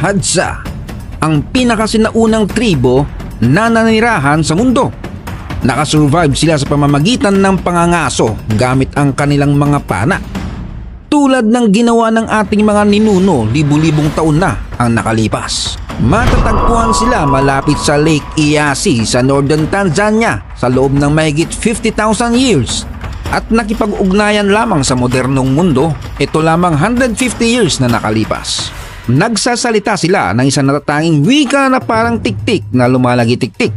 Hadza, ang pinakasinaunang tribo na nanirahan sa mundo. Nakasurvive sila sa pamamagitan ng pangangaso gamit ang kanilang mga pana. Tulad ng ginawa ng ating mga ninuno libu-libong taon na ang nakalipas. Matatagpuan sila malapit sa Lake Eyasi sa northern Tanzania sa loob ng mahigit 50,000 years at nakipag-ugnayan lamang sa modernong mundo ito lamang 150 years na nakalipas. Nagsasalita sila ng isang natatanging wika na parang tiktik na lumalagi-tiktik.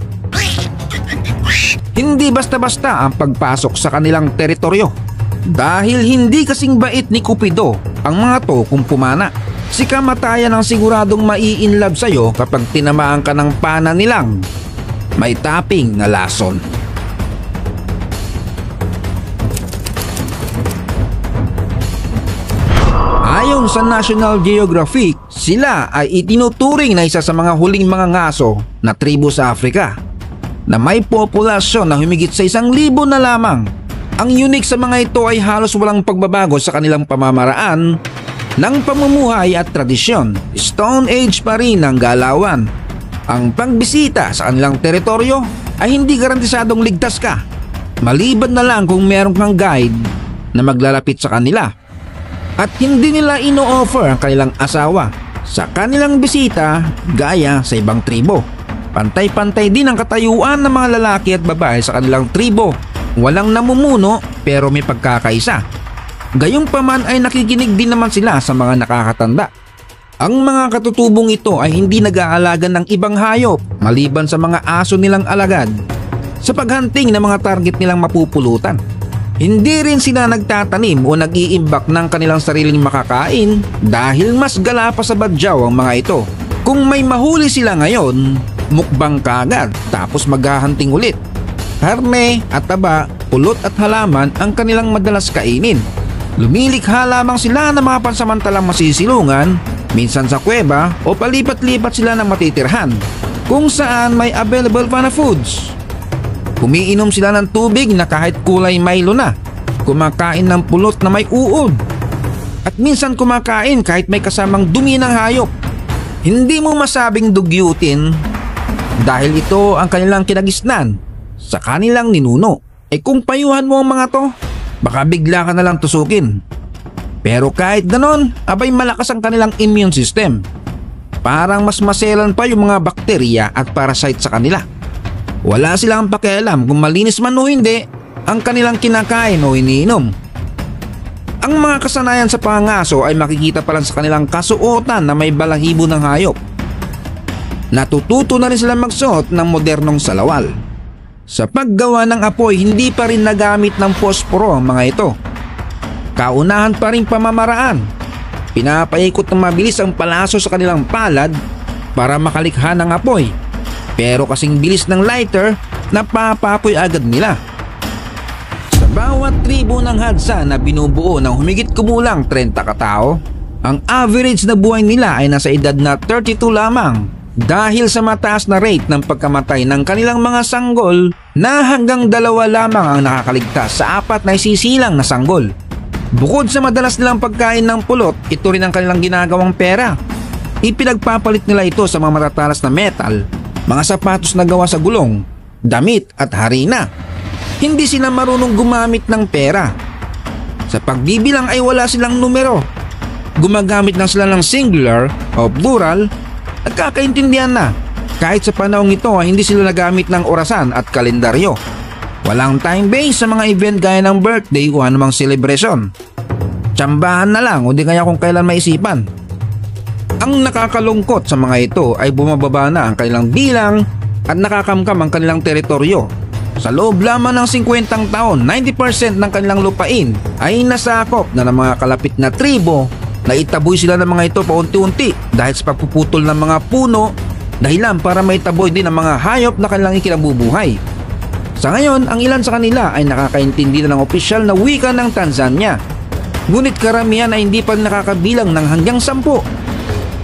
Hindi basta-basta ang pagpasok sa kanilang teritoryo dahil hindi kasing bait ni Cupido ang mga to kung pumana. Si kamatayan ang siguradong mai-inlove sa'yo kapag tinamaan ka ng pana nilang may tapping na lason. Ayon sa National Geographic, sila ay itinuturing na isa sa mga huling mga ngaso na tribo sa Africa na may populasyon na humigit sa 1,000 na lamang. Ang unique sa mga ito ay halos walang pagbabago sa kanilang pamamaraan ng pamumuhay at tradisyon. Stone Age pa rin ang galawan. Ang pagbisita sa kanilang teritoryo ay hindi garantisadong ligtas ka, maliban na lang kung meron kang guide na maglalapit sa kanila. At hindi nila ino-offer ang kanilang asawa sa kanilang bisita gaya sa ibang tribo. Pantay-pantay din ang katayuan ng mga lalaki at babae sa kanilang tribo. Walang namumuno pero may pagkakaisa. Gayunpaman ay nakikinig din naman sila sa mga nakakatanda. Ang mga katutubong ito ay hindi nag-aalaga ng ibang hayop maliban sa mga aso nilang alagad sa paghunting ng mga target nilang mapupulutan. Hindi rin sila nagtatanim o nag-iimbak ng kanilang sariling makakain dahil mas gala pa sa badyaw ang mga ito. Kung may mahuli sila ngayon, mukbang kaagad tapos maghahunting ulit. Karne at taba, pulot at halaman ang kanilang madalas kainin. Lumilikha lamang sila ng mga pansamantalang masisilungan, minsan sa kuweba o palipat-lipat sila ng matitirhan kung saan may available pa na foods. Umiinom sila ng tubig na kahit kulay Milo na, kumakain ng pulot na may uod, at minsan kumakain kahit may kasamang dumi ng hayop. Hindi mo masabing dugyutin dahil ito ang kanilang kinagisnan sa kanilang ninuno. Kung payuhan mo ang mga to, baka bigla ka na lang tusukin. Pero kahit ganon, abay malakas ang kanilang immune system. Parang mas maselan pa yung mga bakterya at parasite sa kanila. Wala silang pakialam kung malinis man o hindi ang kanilang kinakain o iniinom. Ang mga kasanayan sa pangaso ay makikita pa lang sa kanilang kasuotan na may balahibo ng hayop. Natututo na rin sila magsuot ng modernong salawal. Sa paggawa ng apoy, hindi pa rin nagamit ng posporo ang mga ito. Kaunahan pa rin pamamaraan. Pinapaikot ng mabilis ang palaso sa kanilang palad para makalikha ng apoy. Pero kasing bilis ng lighter, napapapoy agad nila. Sa bawat tribo ng Hadza na binubuo ng humigit kumulang 30 katao, ang average na buhay nila ay nasa edad na 32 lamang dahil sa mataas na rate ng pagkamatay ng kanilang mga sanggol na hanggang 2 lamang ang nakakaligtas sa 4 na isisilang na sanggol. Bukod sa madalas nilang pagkain ng pulot, ito rin ang kanilang ginagawang pera. Ipinagpapalit nila ito sa mga matatalas na metal, mga sapatos na gawa sa gulong, damit at harina. Hindi sila marunong gumamit ng pera. Sa pagbibilang ay wala silang numero. Gumagamit lang sila ng singular o plural at kakaintindihan na. Kahit sa panahong ito ay hindi sila nagamit ng orasan at kalendaryo. Walang time base sa mga event gaya ng birthday o anumang celebration. Tsambahan na lang o di kaya kung kailan maisipan. Ang nakakalungkot sa mga ito ay bumababa na ang kanilang bilang at nakakamkam ang kanilang teritoryo. Sa loob lamang ng 50 taon, 90% ng kanilang lupain ay nasakop na ng mga kalapit na tribo na itaboy sila ng mga ito paunti-unti dahil sa pagpuputol ng mga puno, dahilan para maitaboy din ang mga hayop na kanilang ikinabubuhay. Sa ngayon, ang ilan sa kanila ay nakakaintindi na ng opisyal na wika ng Tanzania. Ngunit karamihan ay hindi pa nakakabilang ng hanggang 10.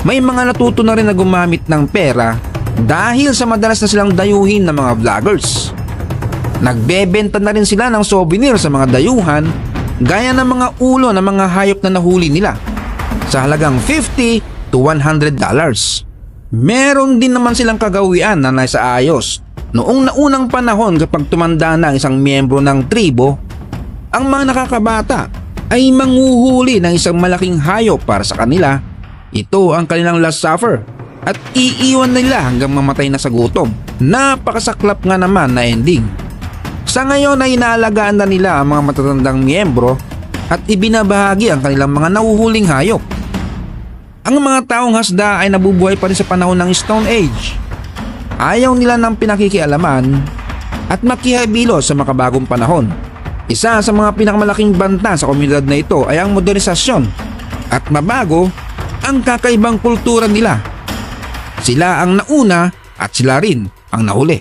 May mga natuto na rin na gumamit ng pera dahil sa madalas na silang dayuhin ng mga vloggers. Nagbebenta na rin sila ng souvenir sa mga dayuhan gaya ng mga ulo ng mga hayop na nahuli nila sa halagang 50 to $100. Meron din naman silang kagawian na nasa ayos. Noong naunang panahon kapag tumanda na ang isang miyembro ng tribo, ang mga nakakabata ay manghuhuli ng isang malaking hayop para sa kanila. Ito ang kanilang last supper at iiwan nila hanggang mamatay na sa gutom. Napakasaklap nga naman na ending. Sa ngayon ay inaalagaan na nila ang mga matatandang miyembro at ibinabahagi ang kanilang mga nahuhuling hayop. Ang mga taong hasda ay nabubuhay pa rin sa panahon ng Stone Age. Ayaw nila ng pinakikialaman at makihibilo sa makabagong panahon. Isa sa mga pinakamalaking banta sa komunidad na ito ay ang modernisasyon at mabago ang kakaibang kultura nila. Sila ang nauna at sila rin ang nahuli.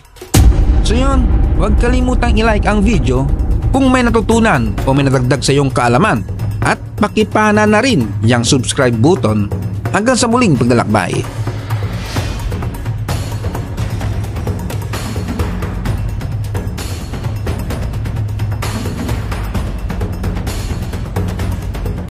So yun, huwag kalimutang i-like ang video kung may natutunan o may nadagdag sa iyong kaalaman at pakipana na rin yung subscribe button. Hanggang sa muling paglalakbay.